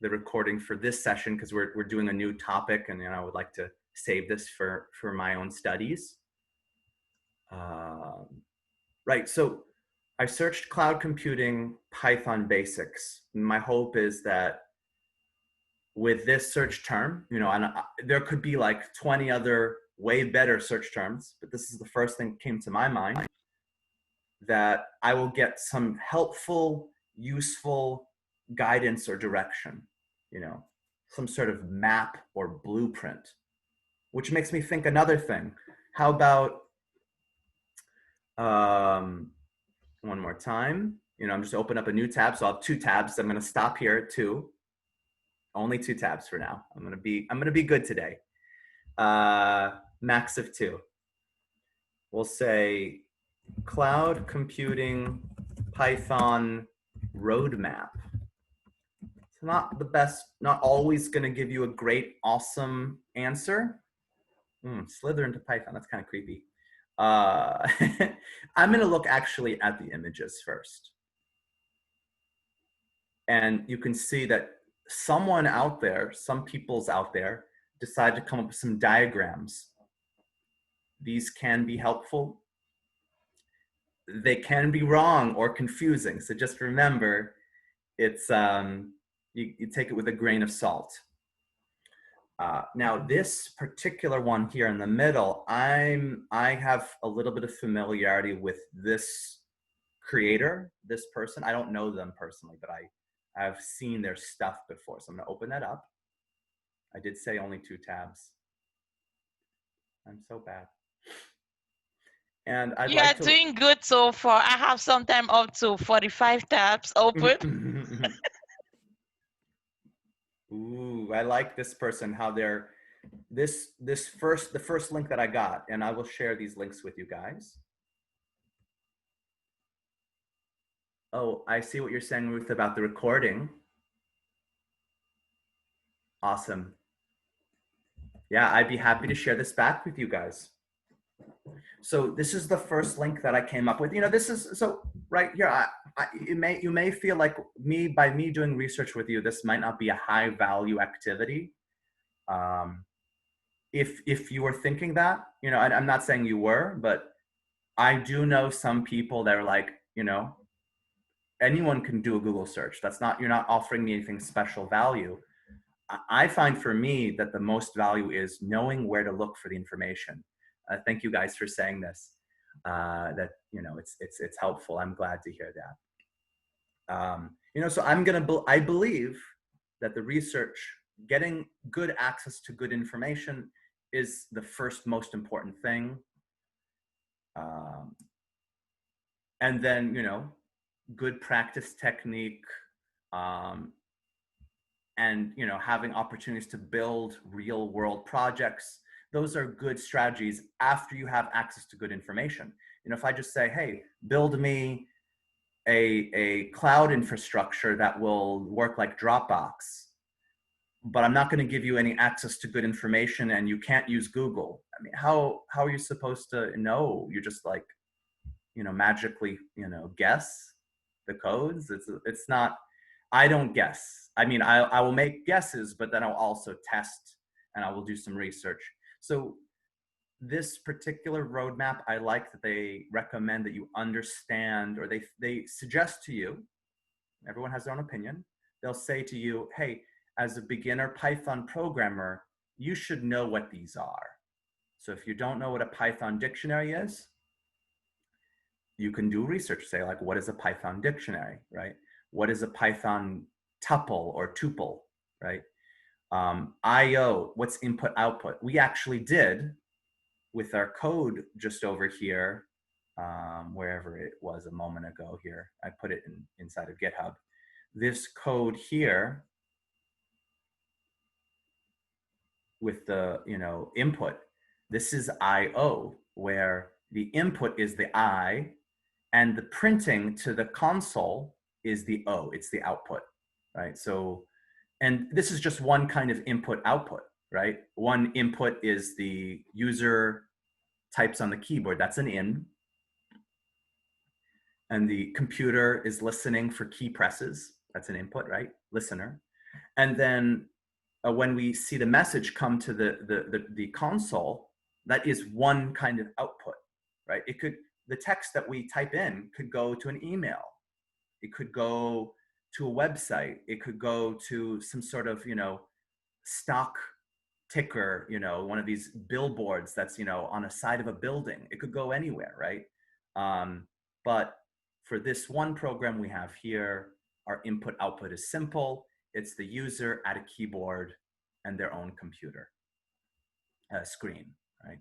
the recording for this session because we're doing a new topic, and I would like to save this for my own studies. Right, so I searched cloud computing Python basics. My hope is that with this search term, and there could be like 20 other way better search terms, but this is the first thing that came to my mind, that I will get some helpful, useful guidance or direction, some sort of map or blueprint, which makes me think another thing. How about, one more time, I'm just open up a new tab. So I'll have 2 tabs. I'm going to stop here at 2. Only 2 tabs for now. I'm going to be good today. Max of 2. We'll say cloud computing Python roadmap. It's not the best, not always going to give you a great, awesome answer. Slither into Python, that's kind of creepy. I'm going to look actually at the images first. And you can see that someone out there, some peoples out there, decide to come up with some diagrams. These can be helpful. They can be wrong or confusing. So just remember, it's you take it with a grain of salt. Now this particular one here in the middle, I have a little bit of familiarity with this creator, this person. I don't know them personally, but I've seen their stuff before. So I'm going to open that up. I did say only 2 tabs. I'm so bad. And I'd You like are doing good so far. I have sometimes up to 45 tabs open. Ooh, I like this person, how they're, the first link that I got, and I will share these links with you guys. Oh, I see what you're saying, Ruth, about the recording. Awesome. Yeah, I'd be happy to share this back with you guys. So this is the first link that I came up with. This is, so right here, you may feel like by me doing research with you, this might not be a high value activity. If you were thinking that, I'm not saying you were, but I do know some people that are like, anyone can do a Google search. You're not offering me anything special value. I find for me that the most value is knowing where to look for the information. Thank you guys for saying this. That it's helpful. I'm glad to hear that. So I believe that the research, getting good access to good information, is the first most important thing. And then good practice technique, and having opportunities to build real world projects. Those are good strategies after you have access to good information. If I just say, hey, build me a cloud infrastructure that will work like Dropbox, but I'm not going to give you any access to good information and you can't use Google. I mean, how are you supposed to know? You just like, magically, guess the codes. It's not, I don't guess. I mean, I will make guesses, but then I'll also test and I will do some research. So this particular roadmap, I like that they recommend that you understand, or they suggest to you, everyone has their own opinion. They'll say to you, hey, as a beginner Python programmer, you should know what these are. So if you don't know what a Python dictionary is, you can do research, say like, what is a Python dictionary, right? What is a Python tuple or tuple, right? IO, what's input output? We actually did with our code just over here, wherever it was a moment ago here. I put it inside of GitHub. This code here with the input, this is IO, where the input is the I, and the printing to the console is the O, it's the output, right? So, and this is just one kind of input output, right? One input is the user types on the keyboard, that's an in. And the computer is listening for key presses, that's an input, right? Listener. And then when we see the message come to the console, that is one kind of output, right? It could, the text that we type in could go to an email. It could go to a website. It could go to some sort of, stock ticker, one of these billboards that's, on a side of a building. It could go anywhere, right? But for this one program we have here, our input output is simple. It's the user at a keyboard and their own computer screen, right?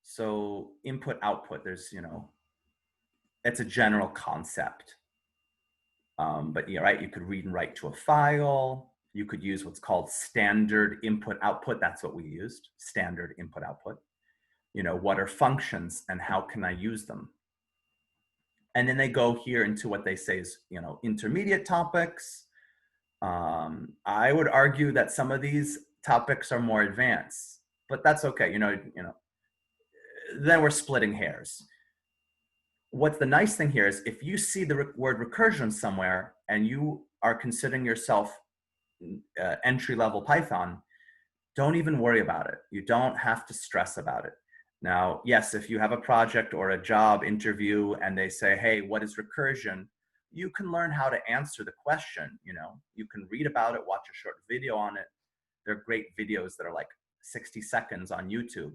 So input output, there's, it's a general concept. But yeah, right, you could read and write to a file. You could use what's called standard input output. That's what we used, standard input output. What are functions and how can I use them? And then they go here into what they say is, intermediate topics. I would argue that some of these topics are more advanced, but that's okay. Then we're splitting hairs. What's the nice thing here is if you see the word recursion somewhere and you are considering yourself entry-level Python, don't even worry about it. You don't have to stress about it. Now, yes, if you have a project or a job interview and they say, hey, what is recursion? You can learn how to answer the question. You can read about it, watch a short video on it. There are great videos that are like 60 seconds on YouTube,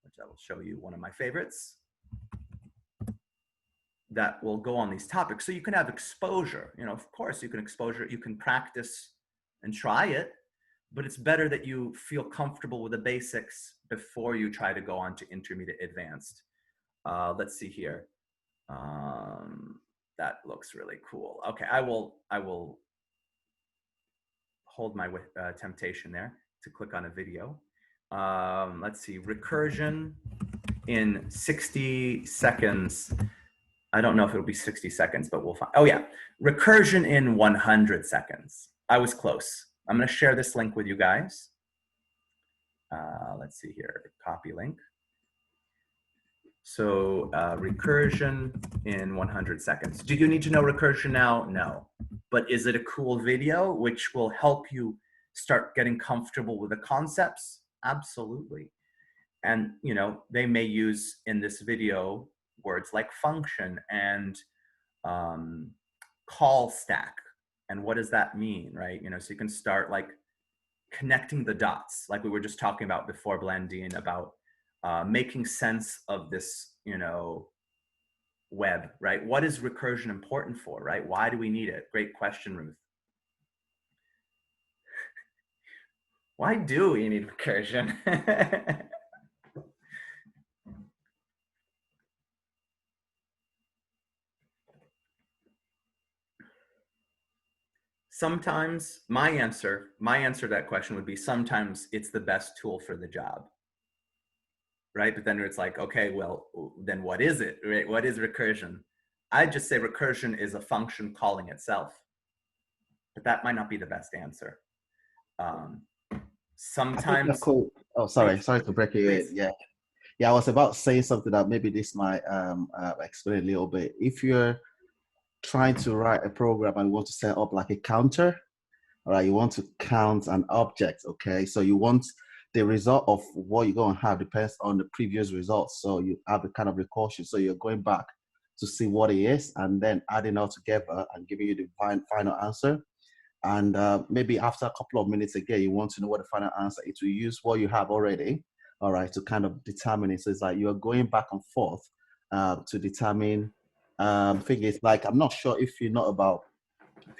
which I will show you one of my favorites, that will go on these topics. So you can have exposure. Of course, you can exposure, you can practice and try it, but it's better that you feel comfortable with the basics before you try to go on to intermediate advanced. Let's see here. That looks really cool. Okay, I will hold my temptation there to click on a video. Let's see, recursion in 60 seconds. I don't know if it'll be 60 seconds, but we'll find. Oh yeah, recursion in 100 seconds. I was close. I'm gonna share this link with you guys. Let's see here, copy link. So recursion in 100 seconds. Do you need to know recursion now? No. But is it a cool video which will help you start getting comfortable with the concepts? Absolutely. And they may use in this video words like function and call stack. And what does that mean, right? So you can start like connecting the dots, like we were just talking about before, Blandine, about making sense of this, web, right? What is recursion important for, right? Why do we need it? Great question, Ruth. Why do we need recursion? Sometimes my answer to that question would be sometimes it's the best tool for the job, right? But then it's like, okay, well, then what is it, right? What is recursion? I'd just say recursion is a function calling itself, but that might not be the best answer. Sometimes. Cool. Oh, sorry to break you in. Yeah, I was about to say something that maybe this might explain a little bit. If you're trying to write a program and you want to set up like a counter, all right, you want to count an object, okay? So you want the result of what you're going to have depends on the previous results. So you have a kind of recursion. So you're going back to see what it is and then adding all together and giving you the final answer. And maybe after a couple of minutes again, you want to know what the final answer is. To use what you have already, all right, to kind of determine it. So it's like you're going back and forth to determine figures. Like, I'm not sure if you know about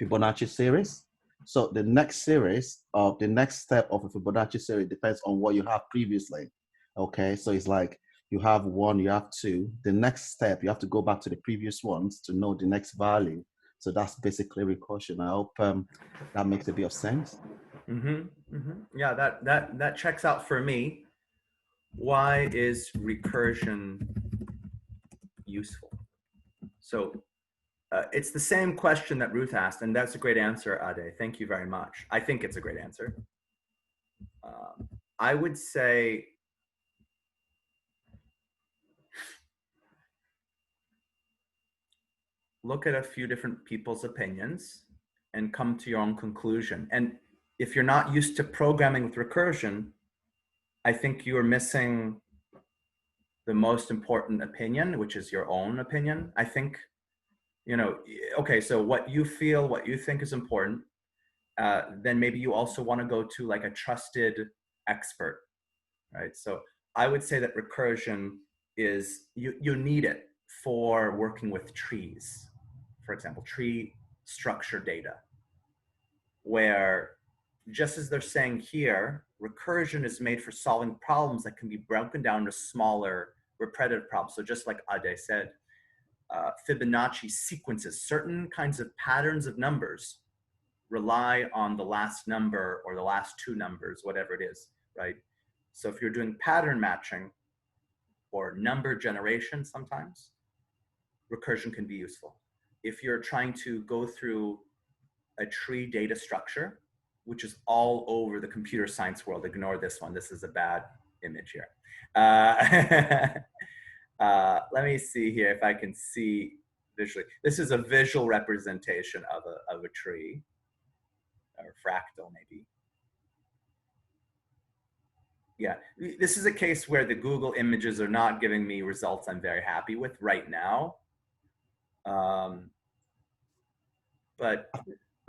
Fibonacci series. So the next series of the next step of a Fibonacci series depends on what you have previously. Okay, so it's like you have one, you have two. The next step, you have to go back to the previous ones to know the next value. So that's basically recursion. I hope that makes a bit of sense. Yeah, that checks out for me. Why is recursion useful? So it's the same question that Ruth asked, and that's a great answer, Ade. Thank you very much. I think it's a great answer. I would say look at a few different people's opinions and come to your own conclusion. And if you're not used to programming with recursion, I think you're missing the most important opinion, which is your own opinion. I think, okay, so what you feel, what you think is important, then maybe you also want to go to like a trusted expert, right? So I would say that recursion is, you need it for working with trees, for example, tree structure data, where just as they're saying here, recursion is made for solving problems that can be broken down into smaller repetitive problems. So just like Ade said, Fibonacci sequences, certain kinds of patterns of numbers rely on the last number or the last two numbers, whatever it is, right? So if you're doing pattern matching or number generation, sometimes recursion can be useful. If you're trying to go through a tree data structure, which is all over the computer science world, ignore this one, this is a bad image here. Let me see here if I can see visually. This is a visual representation of a tree, or fractal maybe. Yeah, this is a case where the Google images are not giving me results I'm very happy with right now. But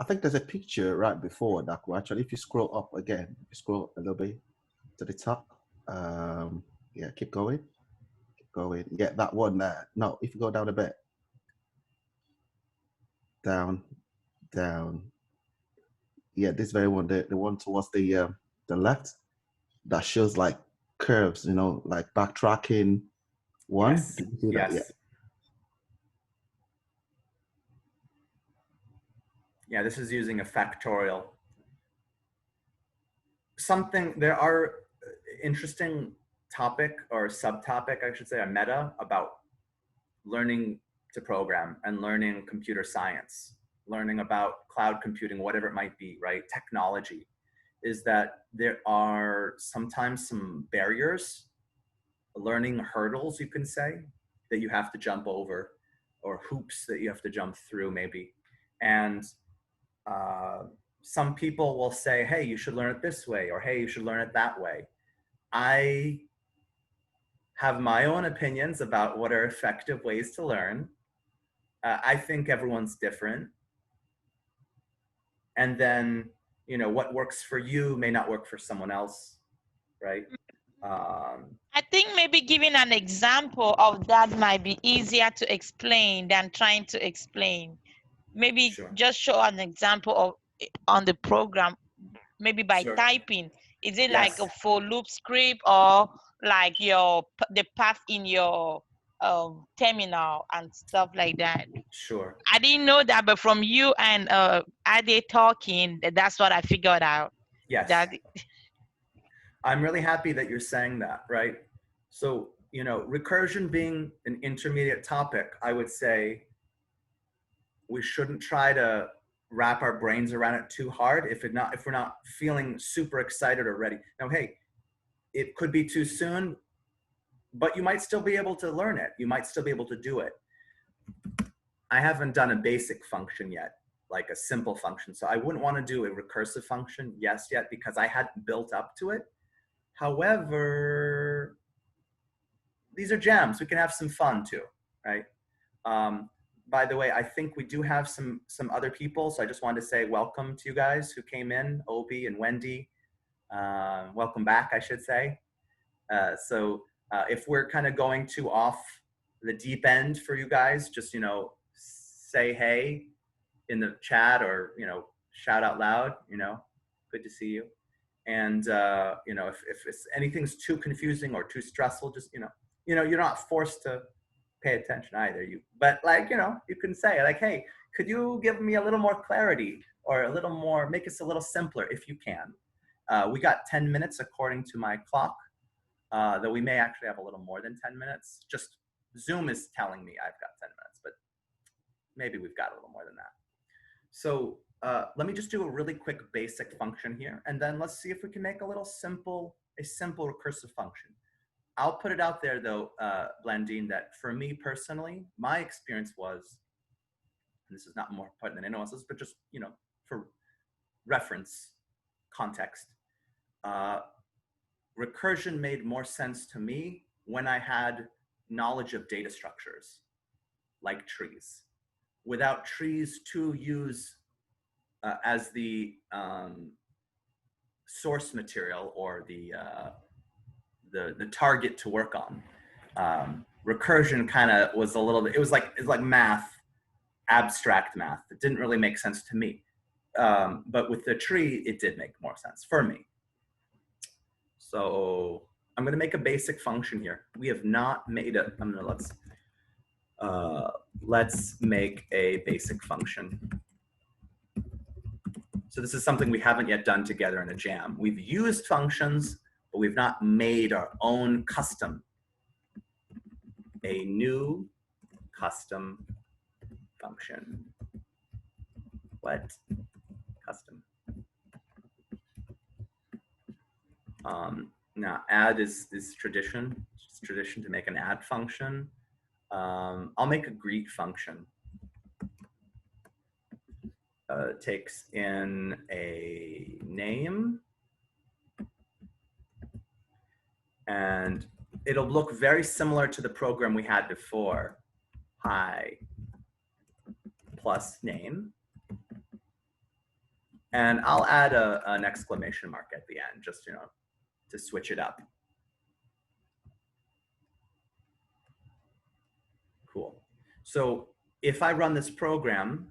I think there's a picture right before that. Actually, if you scroll up again, if you scroll a little bit to the top, yeah, keep going, keep going. Yeah, that one there. No, if you go down a bit, down, down. Yeah, this very one, the one towards the left, that shows like curves, like backtracking one. yes, Did you see that? yes. Yeah. Yeah, this is using a factorial. There are interesting topic or subtopic, I should say, a meta about learning to program and learning computer science, learning about cloud computing, whatever it might be, right? Technology, is that there are sometimes some barriers, learning hurdles, you can say, that you have to jump over, or hoops that you have to jump through maybe. And some people will say, hey, you should learn it this way, or hey, you should learn it that way. I have my own opinions about what are effective ways to learn. I think everyone's different. And then, what works for you may not work for someone else, right? I think maybe giving an example of that might be easier to explain than trying to explain. Maybe Sure. just show an example of on the program, maybe by Sure. typing. Is it like Yes. a for loop script, or like the path in your terminal and stuff like that? Sure. I didn't know that, but from you and Ade talking, that's what I figured out. Yes. That I'm really happy that you're saying that, right? So, recursion being an intermediate topic, I would say we shouldn't try to wrap our brains around it too hard if we're not feeling super excited or ready. Now, hey, it could be too soon, but you might still be able to learn it. You might still be able to do it. I haven't done a basic function yet, like a simple function. So I wouldn't want to do a recursive function yet because I hadn't built up to it. However, these are gems. We can have some fun too, right? By the way, I think we do have some other people. So I just wanted to say welcome to you guys who came in, Obi and Wendy. Welcome back, I should say. So if we're kind of going too off the deep end for you guys, just, say hey in the chat, or, shout out loud, good to see you. And, if anything's too confusing or too stressful, just, you're not forced to pay attention either. But like, you can say like, hey, could you give me a little more clarity, or a little more, make us a little simpler if you can. We got 10 minutes according to my clock, though we may actually have a little more than 10 minutes. Just Zoom is telling me I've got 10 minutes, but maybe we've got a little more than that. So let me just do a really quick basic function here, and then let's see if we can make a simple recursive function. I'll put it out there though, Blandine, that for me personally, my experience was, and this is not more important than anyone else's, but just, reference context, recursion made more sense to me when I had knowledge of data structures like trees. Without trees to use as the source material or the target to work on, recursion kind of was a little bit, it's like math, abstract math. It didn't really make sense to me. But with the tree, it did make more sense for me. So I'm going to make a basic function here. We have not made it. Let's make a basic function. So this is something we haven't yet done together in a jam. We've used functions, but we've not made our own custom. A new custom function. What? Custom. Now add is tradition. It's tradition to make an add function. I'll make a greet function. Takes in a name, and it'll look very similar to the program we had before. Hi plus name. And I'll add an exclamation mark at the end, just, to switch it up. Cool. So if I run this program,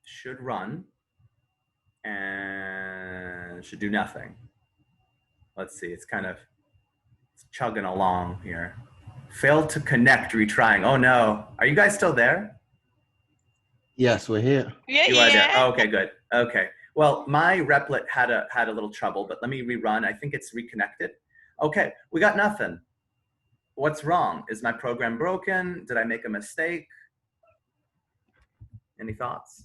should run and should do nothing. Let's see, it's chugging along here. Failed to connect, retrying. Oh no, are you guys still there? Yes, we're here. Yeah, you are there. Oh, okay, good. Okay. Well, my replit had a little trouble, but let me rerun. I think it's reconnected. Okay, we got nothing. What's wrong? Is my program broken? Did I make a mistake? Any thoughts?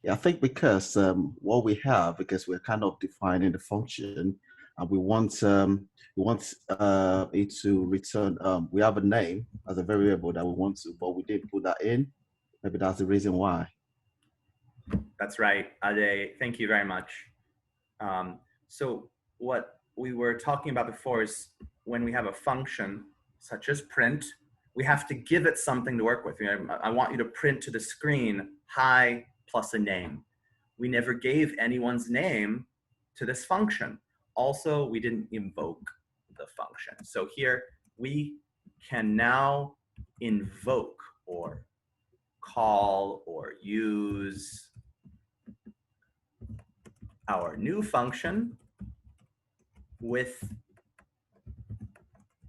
Yeah, I think because what we have, because we're kind of defining the function, and we want it to return. We have a name as a variable that we want to, but we didn't put that in. Maybe that's the reason why. That's right, Ade. Thank you very much. So what we were talking about before is when we have a function such as print, we have to give it something to work with. I want you to print to the screen, hi plus a name. We never gave anyone's name to this function. Also, we didn't invoke the function. So here we can now invoke or call or use our new function with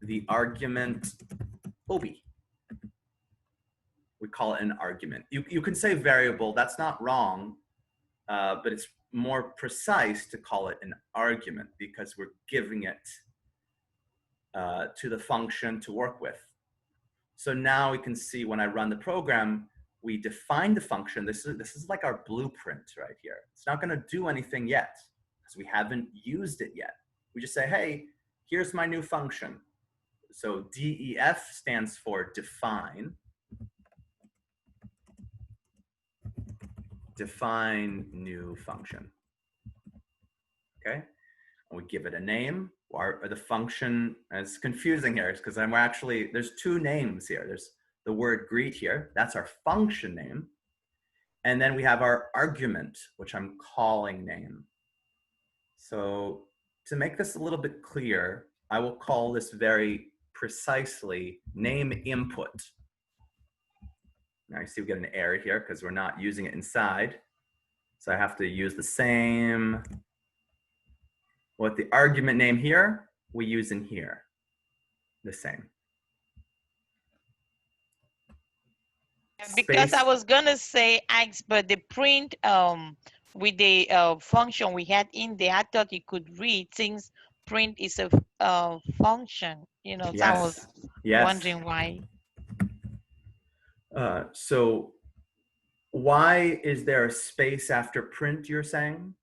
the argument ob. We call it an argument. You can say variable, that's not wrong, but it's more precise to call it an argument because we're giving it to the function to work with. So now we can see when I run the program, we define the function. This is like our blueprint right here. It's not gonna do anything yet because we haven't used it yet. We just say, hey, here's my new function. So DEF stands for define. Define new function. Okay, and we give it a name. Or the function, and it's confusing here because we're actually, there's two names here. There's the word greet here, that's our function name. And then we have our argument, which I'm calling name. So to make this a little bit clear, I will call this very precisely name input. Now you see we get an error here because we're not using it inside. So I have to use the same, what the argument name here, we use in here, the same. Because Space. I was gonna say X, but the print with the function we had in there, I thought you could read since print is a function, Yes. So I was wondering why. So Why is there a space after print, you're saying?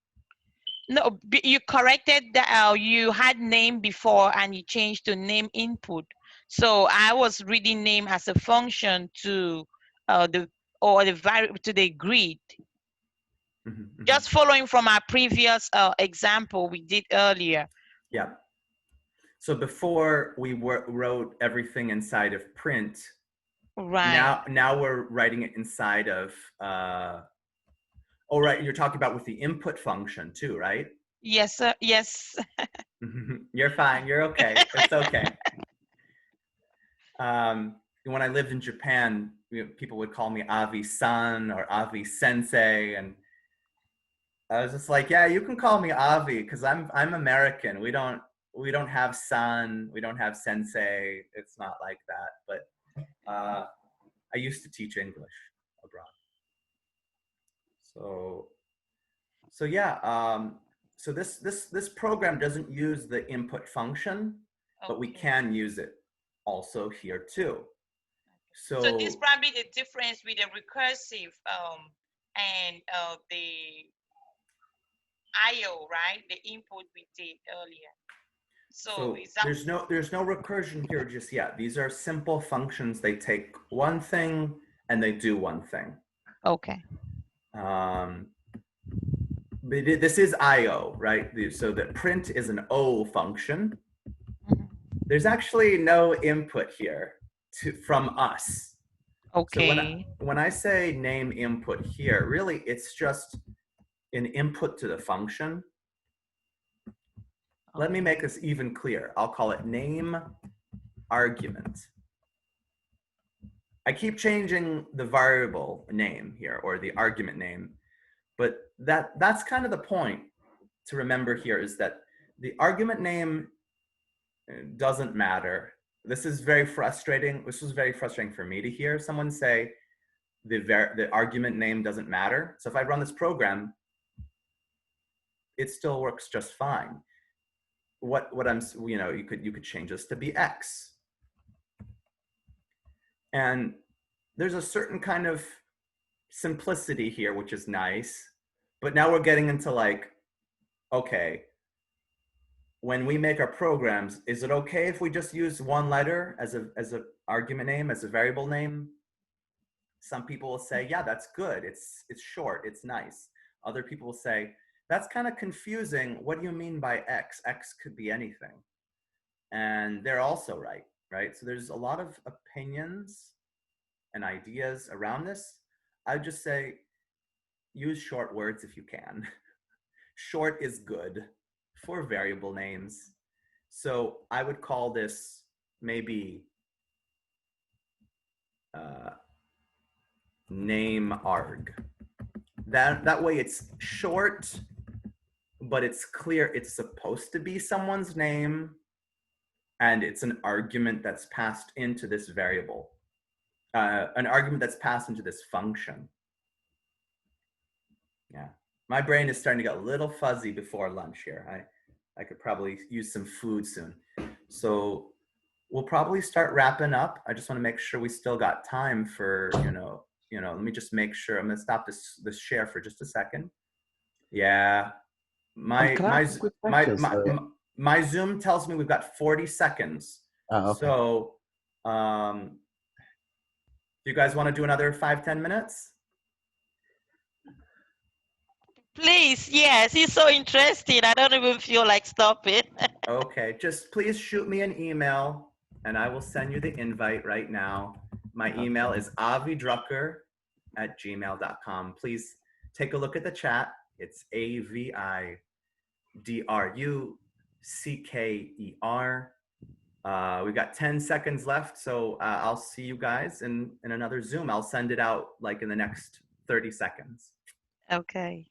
No, you corrected that you had name before and you changed to name input. So I was reading name as a function to the to the grid. Just following from our previous example we did earlier. Yeah. So before we wrote everything inside of print, Right. now we're writing it inside of. Oh, right. You're talking about with the input function too, right? Yes, sir. Yes. You're fine. You're okay. It's okay. When I lived in Japan, people would call me Avi-san or Avi-sensei, and I was just like, yeah, you can call me Avi because I'm American. We don't have san, we don't have sensei. It's not like that. But I used to teach English abroad. So yeah. So this program doesn't use the input function, but we Okay. can use it also here too. So this So probably the difference with the recursive and the IO, right? The input we did earlier. So is that there's no recursion here just yet. These are simple functions. They take one thing and they do one thing. okay? But this is IO, right? So the print is an O function. There's actually no input here from us. Okay. So when I say name input here, really it's just an input to the function. Let me make this even clear. I'll call it name argument. I keep changing the variable name here or the argument name, but that's kind of the point to remember here is that the argument name doesn't matter. This is very frustrating. This was very frustrating for me to hear someone say the argument name doesn't matter. So if I run this program, it still works just fine. What I'm, you could change this to be X. And there's a certain kind of simplicity here, which is nice. But now we're getting into like, okay, when we make our programs, is it okay if we just use one letter as a argument name, as a variable name? Some people will say, yeah, that's good. It's short, it's nice. Other people will say, that's kind of confusing. What do you mean by X? X could be anything. And they're also right, right? So there's a lot of opinions and ideas around this. I would just say, use short words if you can. Short is good for variable names. So I would call this maybe name arg. That way it's short, but it's clear it's supposed to be someone's name, and it's an argument that's passed into this variable, an argument that's passed into this function. Yeah, my brain is starting to get a little fuzzy before lunch here. I could probably use some food soon. So we'll probably start wrapping up. I just want to make sure we still got time for, let me just make sure. I'm going to stop this share for just a second. Yeah. My Zoom tells me we've got 40 seconds. Oh, okay. So do you guys want to do another 5-10 minutes? Please, yes, it's so interesting. I don't even feel like stopping. Okay, just please shoot me an email and I will send you the invite right now. My email is avidrucker@gmail.com. Please take a look at the chat. It's AVIDRUCKER. We've got 10 seconds left, so I'll see you guys in another Zoom. I'll send it out like in the next 30 seconds. Okay.